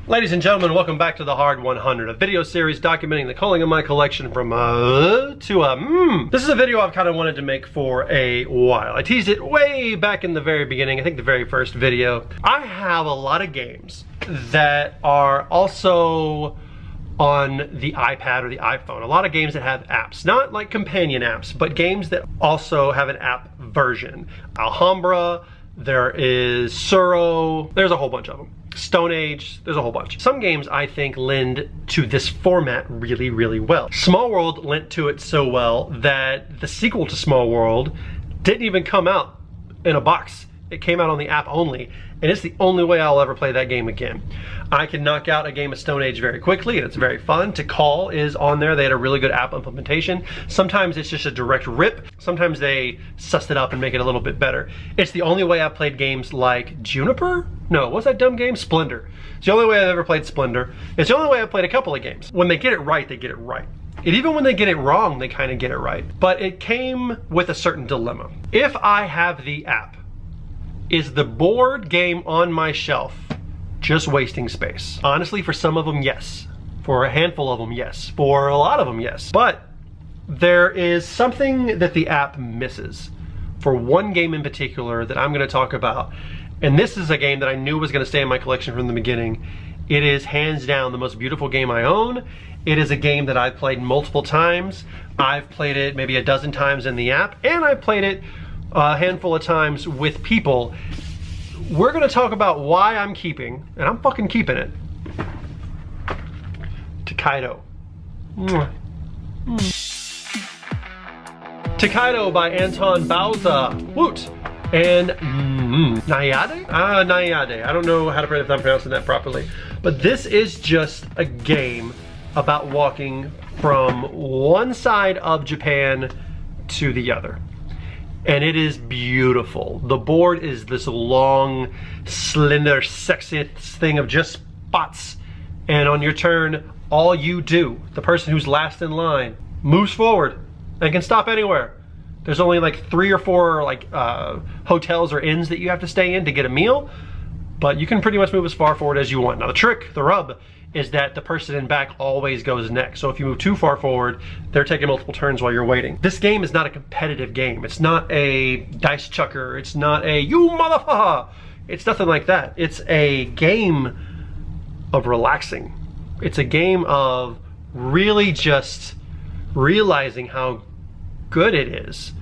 Ladies and gentlemen, welcome back to the Hard 100, a video series documenting the culling of my collection from This is a video I've kind of wanted to make for a while. I teased it way back in the very beginning, I think the very first video. I have a lot of games that are also on the iPad or the iPhone. A lot of games that have apps, not like companion apps, but games that also have an app version. Alhambra, there is Suro, there's a whole bunch of them. Stone Age, there's a whole bunch. Some games I think lend to this format really, really well. Small World lent to it so well that the sequel to Small World didn't even come out in a box. It came out on the app only, and it's the only way I'll ever play that game again. I can knock out a game of Stone Age very quickly, and it's very fun. To Call is on there. They had a really good app implementation. Sometimes it's just a direct rip. Sometimes they suss it up and make it a little bit better. It's the only way I've played games like Juniper? No, what's that dumb game? Splendor. It's the only way I've ever played Splendor. It's the only way I've played a couple of games. When they get it right, they get it right. And even when they get it wrong, they kind of get it right. But it came with a certain dilemma. If I have the app, is the board game on my shelf just wasting space? Honestly, for some of them, yes. For a handful of them, yes. For a lot of them, yes. But there is something that the app misses for one game in particular that I'm going to talk about. And this is a game that I knew was going to stay in my collection from the beginning. It is hands down the most beautiful game I own. It is a game that I've played multiple times. I've played it maybe a dozen times in the app, and I've played it a handful of times with people. We're gonna talk about why I'm keeping, and I'm fucking keeping it, Tokaido. Tokaido by Anton Bauza, Woot, and Nayade? Nayade. I don't know how to if I'm pronouncing that properly. But this is just a game about walking from one side of Japan to the other. And it is beautiful. The board is this long, slender, sexy thing of just spots. And on your turn, all you do, the person who's last in line, moves forward and can stop anywhere. There's only like 3 or 4 like hotels or inns that you have to stay in to get a meal, but you can pretty much move as far forward as you want. Now the trick, the rub, is that the person in back always goes next. So if you move too far forward, they're taking multiple turns while you're waiting. This game is not a competitive game. It's not a dice chucker. It's not a you motherfucker. It's nothing like that. It's a game of relaxing. It's a game of really just realizing how good it is.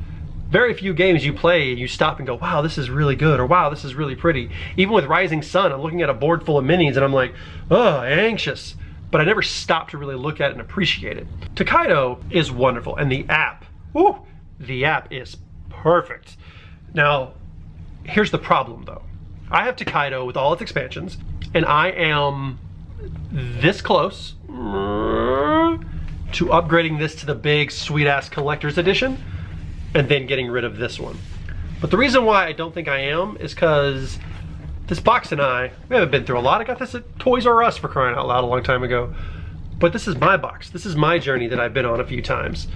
Very few games you play and you stop and go, wow, this is really good, or wow, this is really pretty. Even with Rising Sun, I'm looking at a board full of minis and I'm like, oh, anxious. But I never stop to really look at it and appreciate it. Tokaido is wonderful, and the app, woo, the app is perfect. Now, here's the problem though. I have Tokaido with all its expansions, and I am this close to upgrading this to the big sweet ass collector's edition, and then getting rid of this one. But the reason why I don't think I am is because this box and we haven't been through a lot. I got this at Toys R Us, for crying out loud, a long time ago. But this is my box. This is my journey that I've been on a few times.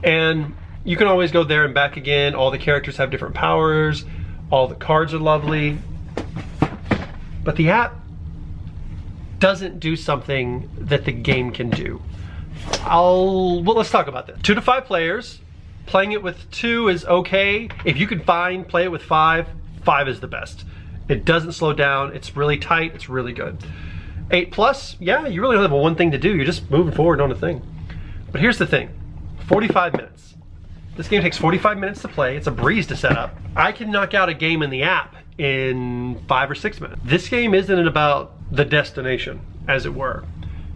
And you can always go there and back again. All the characters have different powers. All the cards are lovely. But the app doesn't do something that the game can do. Well, let's talk about this. 2 to 5 players. Playing it with 2 is okay. If you can play it with 5, 5 is the best. It doesn't slow down, it's really tight, it's really good. 8 plus, yeah, you really don't have one thing to do, you're just moving forward on a thing. But here's the thing, 45 minutes. This game takes 45 minutes to play, it's a breeze to set up. I can knock out a game in the app in 5 or 6 minutes. This game isn't about the destination, as it were.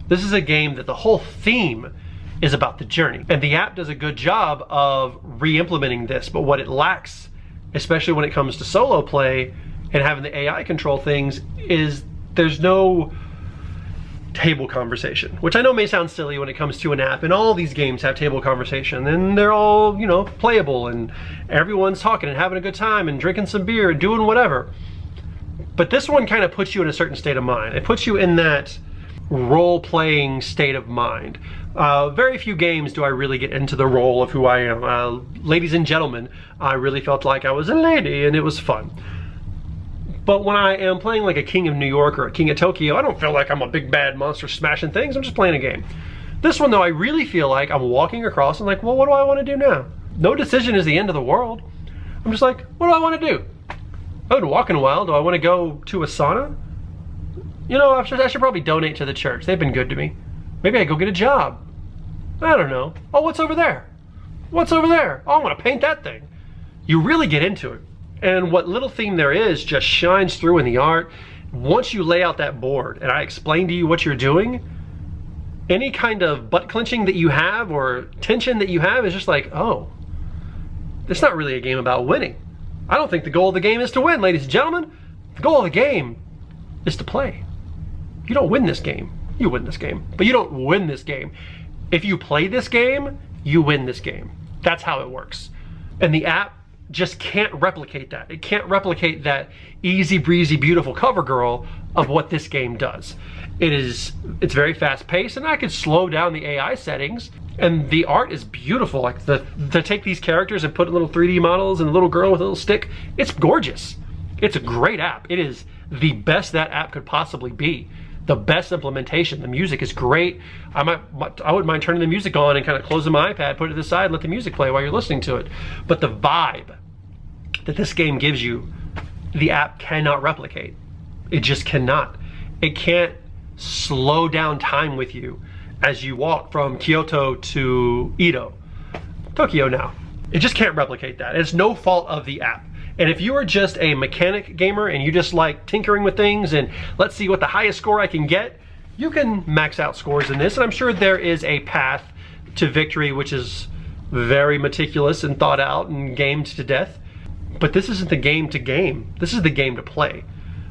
This is a game that the whole theme is about the journey. And the app does a good job of re-implementing this, but what it lacks, especially when it comes to solo play and having the AI control things, is there's no table conversation, which I know may sound silly when it comes to an app, and all these games have table conversation, and they're all, you know, playable, and everyone's talking and having a good time and drinking some beer and doing whatever. But this one kind of puts you in a certain state of mind. It puts you in that role-playing state of mind. Very few games do I really get into the role of who I am. Ladies and Gentlemen, I really felt like I was a lady, and it was fun. But when I am playing like a King of New York or a King of Tokyo, I don't feel like I'm a big bad monster smashing things. I'm just playing a game. This one though, I really feel like I'm walking across and like, well, what do I want to do now? No decision is the end of the world. I'm just like, what do I want to do? I haven't walked in a while. Do I want to go to a sauna? You know, I should probably donate to the church. They've been good to me. Maybe I go get a job. I don't know. Oh, what's over there? What's over there? Oh, I want to paint that thing. You really get into it. And what little theme there is just shines through in the art. Once you lay out that board and I explain to you what you're doing, any kind of butt clenching that you have or tension that you have is just like, oh, it's not really a game about winning. I don't think the goal of the game is to win, ladies and gentlemen. The goal of the game is to play. You don't win this game. You win this game, but you don't win this game. If you play this game, you win this game. That's how it works. And the app just can't replicate that. It can't replicate that easy breezy, beautiful cover girl of what this game does. It's very fast paced, and I could slow down the AI settings, and the art is beautiful. Like to take these characters and put little 3D models and a little girl with a little stick, it's gorgeous. It's a great app. It is the best that app could possibly be. The best implementation. The music is great. I wouldn't mind turning the music on and kind of closing my iPad, put it to the side, let the music play while you're listening to it. But the vibe that this game gives you, the app cannot replicate. It just cannot. It can't slow down time with you as you walk from Kyoto to Tokyo now. It just can't replicate that. It's no fault of the app. And if you are just a mechanic gamer and you just like tinkering with things and let's see what the highest score I can get, you can max out scores in this. And I'm sure there is a path to victory which is very meticulous and thought out and gamed to death. But this isn't the game to game. This is the game to play.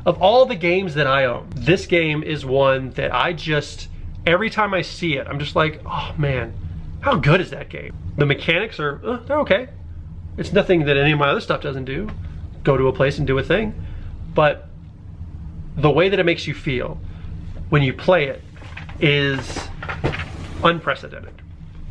Of all the games that I own, this game is one that I just, every time I see it, I'm just like, oh man, how good is that game? The mechanics are, they're okay. It's nothing that any of my other stuff doesn't do. Go to a place and do a thing. But the way that it makes you feel when you play it is unprecedented.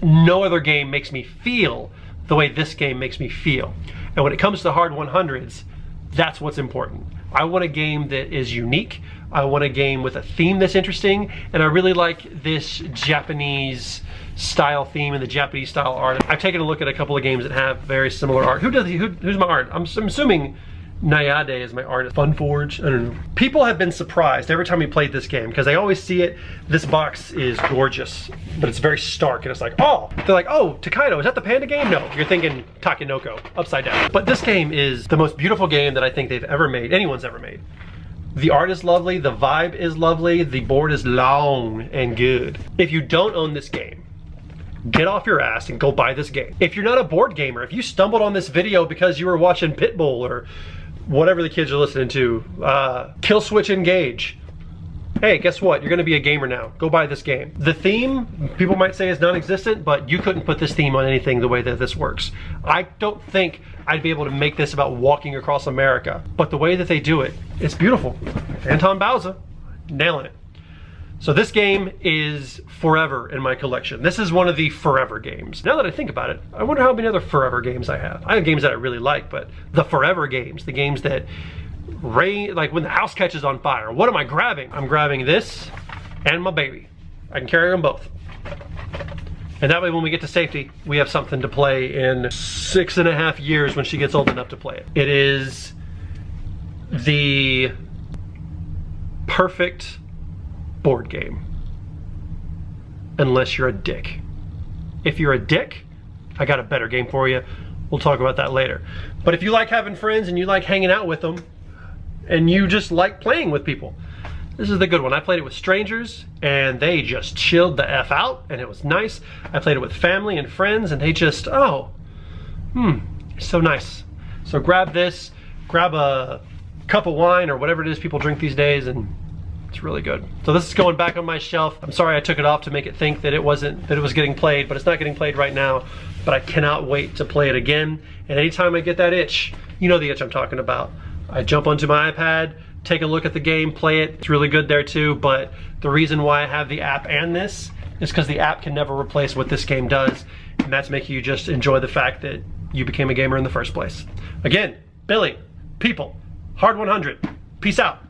No other game makes me feel the way this game makes me feel. And when it comes to hard 100s, that's what's important. I want a game that is unique. I want a game with a theme that's interesting. And I really like this Japanese style theme and the Japanese style art. I've taken a look at a couple of games that have very similar art. Who's my art? I'm assuming Nayade is my artist. Funforge, I don't know. People have been surprised every time we played this game because they always see it. This box is gorgeous, but it's very stark and it's like, oh, they're like, oh, Tokaido, is that the panda game? No, you're thinking Takenoko, upside down. But this game is the most beautiful game that I think they've ever made, anyone's ever made. The art is lovely, the vibe is lovely, the board is long and good. If you don't own this game, get off your ass and go buy this game. If you're not a board gamer, if you stumbled on this video because you were watching Pitbull or whatever the kids are listening to, Kill Switch Engage, hey, guess what? You're gonna be a gamer now. Go buy this game. The theme, people might say is non-existent, but you couldn't put this theme on anything the way that this works. I don't think I'd be able to make this about walking across America, but the way that they do it, it's beautiful. Anton Bauza, nailing it. So this game is forever in my collection. This is one of the forever games. Now that I think about it, I wonder how many other forever games I have. I have games that I really like, but the forever games, the games that like when the house catches on fire, what am I grabbing? I'm grabbing this and my baby. I can carry them both. And that way when we get to safety, we have something to play in 6.5 years when she gets old enough to play it. It is the perfect board game. Unless you're a dick. If you're a dick, I got a better game for you. We'll talk about that later. But if you like having friends and you like hanging out with them, and you just like playing with people, this is the good one. I played it with strangers and they just chilled the F out and it was nice. I played it with family and friends and they just, so nice. So grab this, grab a cup of wine or whatever it is people drink these days, and it's really good. So this is going back on my shelf. I'm sorry I took it off to make it think that it was getting played, but it's not getting played right now. But I cannot wait to play it again. And anytime I get that itch, you know the itch I'm talking about. I jump onto my iPad, take a look at the game, play it. It's really good there too, but the reason why I have the app and this is because the app can never replace what this game does, and that's making you just enjoy the fact that you became a gamer in the first place. Again, Billy, people, Hard 100, Peace out.